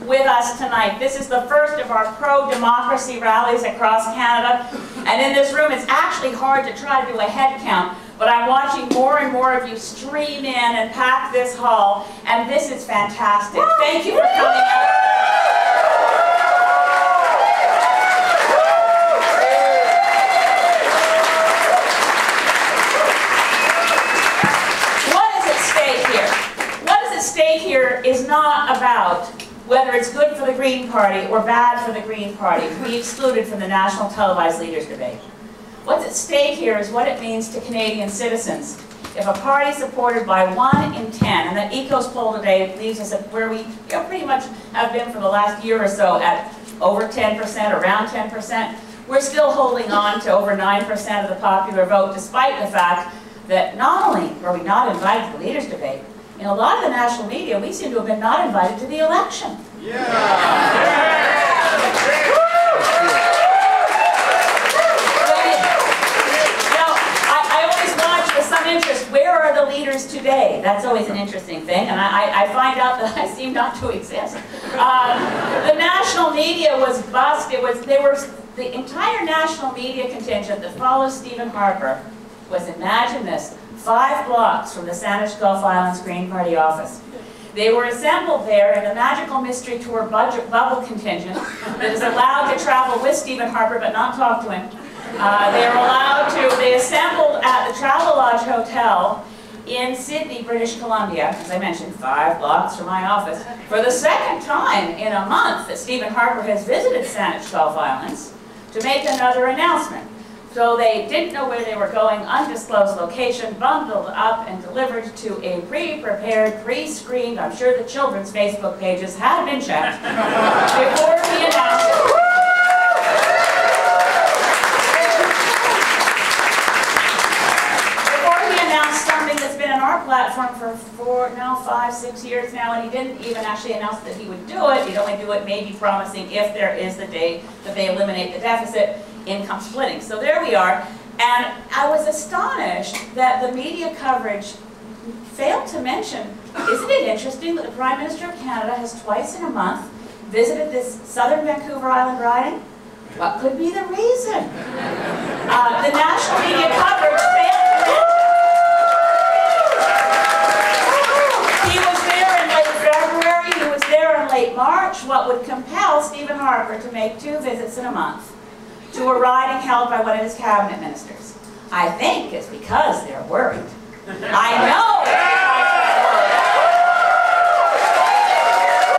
with us tonight. This is the first of our pro-democracy rallies across Canada. And in this room, it's actually hard to try to do a head count, but I'm watching more and more of you stream in and pack this hall, and this is fantastic. Thank you for coming out. Here is not about whether it's good for the Green Party or bad for the Green Party to be excluded from the National Televised Leaders Debate. What's at stake here is what it means to Canadian citizens. If a party supported by 1 in 10, and the ECOS poll today leaves us at where we pretty much have been for the last year or so at over 10%, around 10%, we're still holding on to over 9% of the popular vote, despite the fact that not only were we not invited to the Leaders Debate, in a lot of the national media, we seem to have been not invited to the election. Yeah. I always watch with some interest, where are the leaders today? That's always an interesting thing, and I find out that I seem not to exist. The national media was bust. The entire national media contingent that follows Stephen Harper was, imagine this, 5 blocks from the Saanich Gulf Islands Green Party office. They were assembled there in the Magical Mystery Tour bubble contingent that is allowed to travel with Stephen Harper but not talk to him. They assembled at the Travelodge Hotel in Sydney, British Columbia, as I mentioned, 5 blocks from my office, for the second time in a month that Stephen Harper has visited Saanich Gulf Islands to make another announcement. So they didn't know where they were going, undisclosed location, bundled up and delivered to a pre-prepared, pre-screened, I'm sure the children's Facebook pages had been checked, before he announced it. Before he announced something that's been on our platform for 5, 6 years now, and he didn't even actually announce that he would do it. He'd only do it maybe promising if there is the day that they eliminate the deficit, income splitting. So there we are, and I was astonished that the media coverage failed to mention, isn't it interesting that the Prime Minister of Canada has twice in a month visited this southern Vancouver Island riding? What could be the reason? The national media coverage failed to mention. He was there in late February, he was there in late March. What would compel Stephen Harper to make 2 visits in a month to a riding held by one of his cabinet ministers? I think it's because they're worried. I know.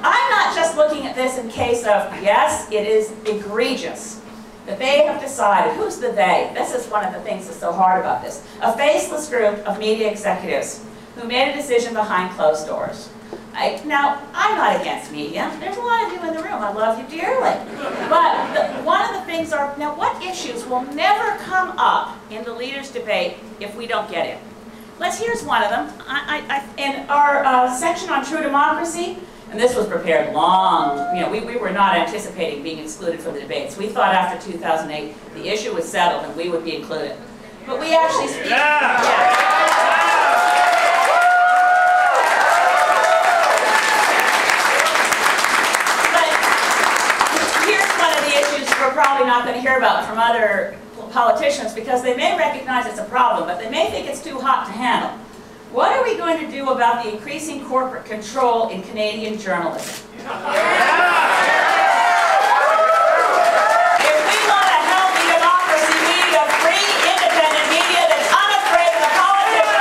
I'm not just looking at this in case of, yes, it is egregious that they have decided, who's the they? This is one of the things that's so hard about this. A faceless group of media executives who made a decision behind closed doors. Now, I'm not against media. There's a lot of you in the room. I love you dearly. But one of the things are, now what issues will never come up in the leaders' debate if we don't get in? Here's one of them. In our section on true democracy, and this was prepared long, we were not anticipating being excluded from the debates. We thought after 2008 the issue was settled and we would be included. But we actually speak. We're probably not going to hear about from other politicians because they may recognize it's a problem, but they may think it's too hot to handle. What are we going to do about the increasing corporate control in Canadian journalism? If we want a healthy democracy, we need a free, independent media that's unafraid of the politicians.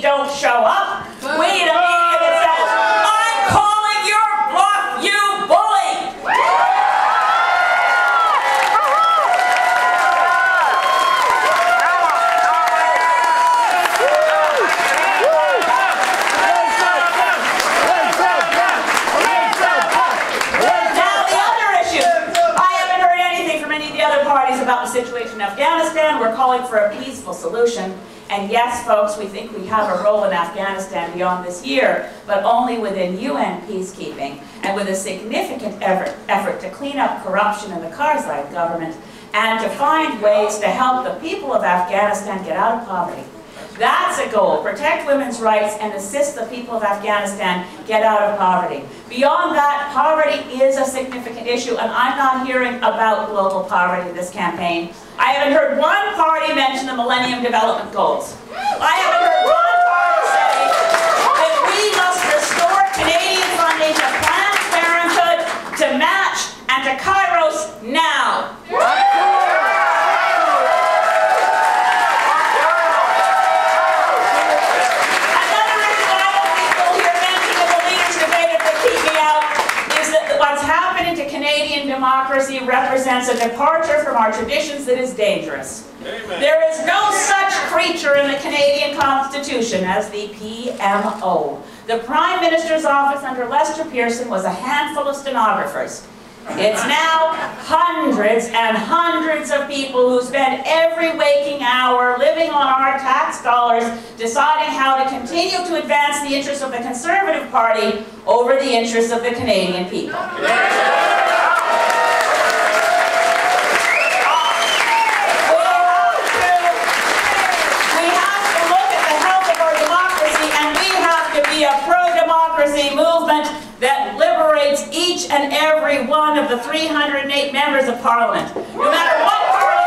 Don't show up. We need a media that says, I'm calling your bluff, you bully! Now the other issue, I haven't heard anything from any of the other parties about the situation in Afghanistan. We're calling for a peaceful solution. And yes, folks, we think we have a role in Afghanistan beyond this year, but only within UN peacekeeping and with a significant effort to clean up corruption in the Karzai government and to find ways to help the people of Afghanistan get out of poverty. That's a goal. Protect women's rights and assist the people of Afghanistan get out of poverty. Beyond that, poverty is a significant issue, and I'm not hearing about global poverty in this campaign. I haven't heard one party mention the Millennium Development Goals. I haven't heard one party say that we must restore Canadian funding to Planned Parenthood, to Match, and to Kairos now. Canadian democracy represents a departure from our traditions that is dangerous. Amen. There is no such creature in the Canadian Constitution as the PMO. The Prime Minister's office under Lester Pearson was a handful of stenographers. It's now hundreds and hundreds of people who spend every waking hour living on our tax dollars deciding how to continue to advance the interests of the Conservative Party over the interests of the Canadian people. A pro-democracy movement that liberates each and every one of the 308 members of Parliament, no matter what party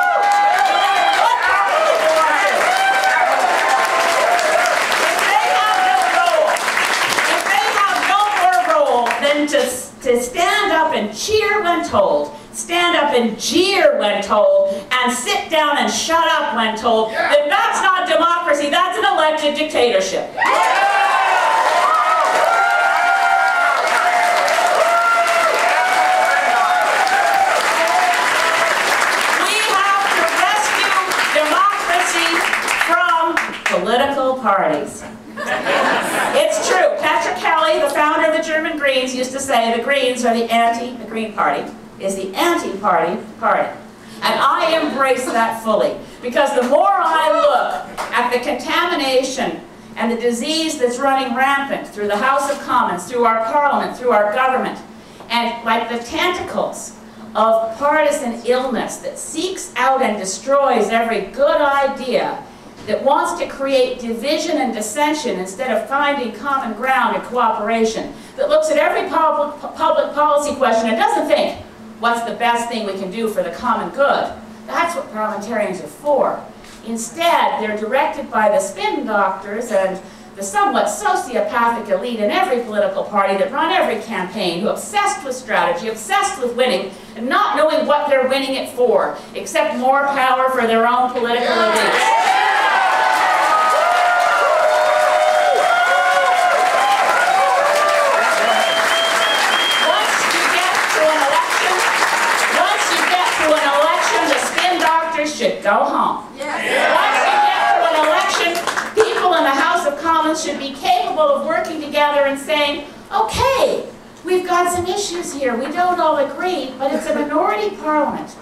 they belong to. If they have no more role than to stand up and cheer when told, stand up and jeer when told, and sit down and shut up when told, then that's not democracy, that's an elected dictatorship. Political parties. It's true. Patrick Kelly, the founder of the German Greens, used to say the Greens are the Green Party is the anti-party party. And I embrace that fully, because the more I look at the contamination and the disease that's running rampant through the House of Commons, through our Parliament, through our government, and like the tentacles of partisan illness that seeks out and destroys every good idea, that wants to create division and dissension instead of finding common ground and cooperation, that looks at every public policy question and doesn't think, what's the best thing we can do for the common good? That's what parliamentarians are for. Instead, they're directed by the spin doctors and the somewhat sociopathic elite in every political party that run every campaign, who are obsessed with strategy, obsessed with winning, and not knowing what they're winning it for, except more power for their own political elites. Should go home. Yes. Once you get to an election, people in the House of Commons should be capable of working together and saying, okay, we've got some issues here, we don't all agree, but it's a minority parliament.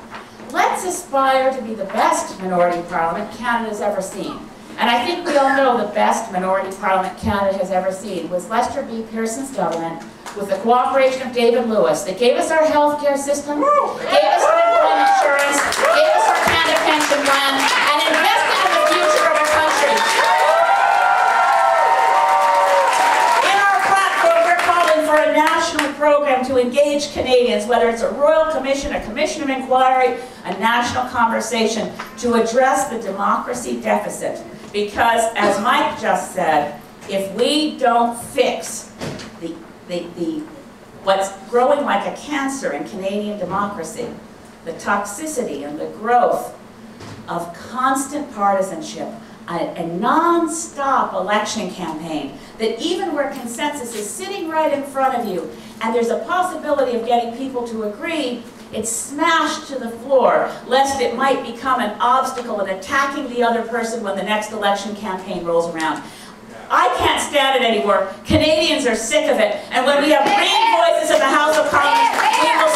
Let's aspire to be the best minority parliament Canada's ever seen. And I think we all know the best minority parliament Canada has ever seen was Lester B. Pearson's government, with the cooperation of David Lewis, that gave us our health care system, gave us our employment insurance, gave us our Canada pension plan, and invested in the future of our country. In our platform, we're calling for a national program to engage Canadians, whether it's a royal commission, a commission of inquiry, a national conversation, to address the democracy deficit. Because, as Mike just said, if we don't fix what's growing like a cancer in Canadian democracy, the toxicity and the growth of constant partisanship, a non-stop election campaign, that even where consensus is sitting right in front of you and there's a possibility of getting people to agree, it's smashed to the floor, lest it might become an obstacle in attacking the other person when the next election campaign rolls around. I can't stand it anymore. Canadians are sick of it. And when we have green voices in the House of Commons, we will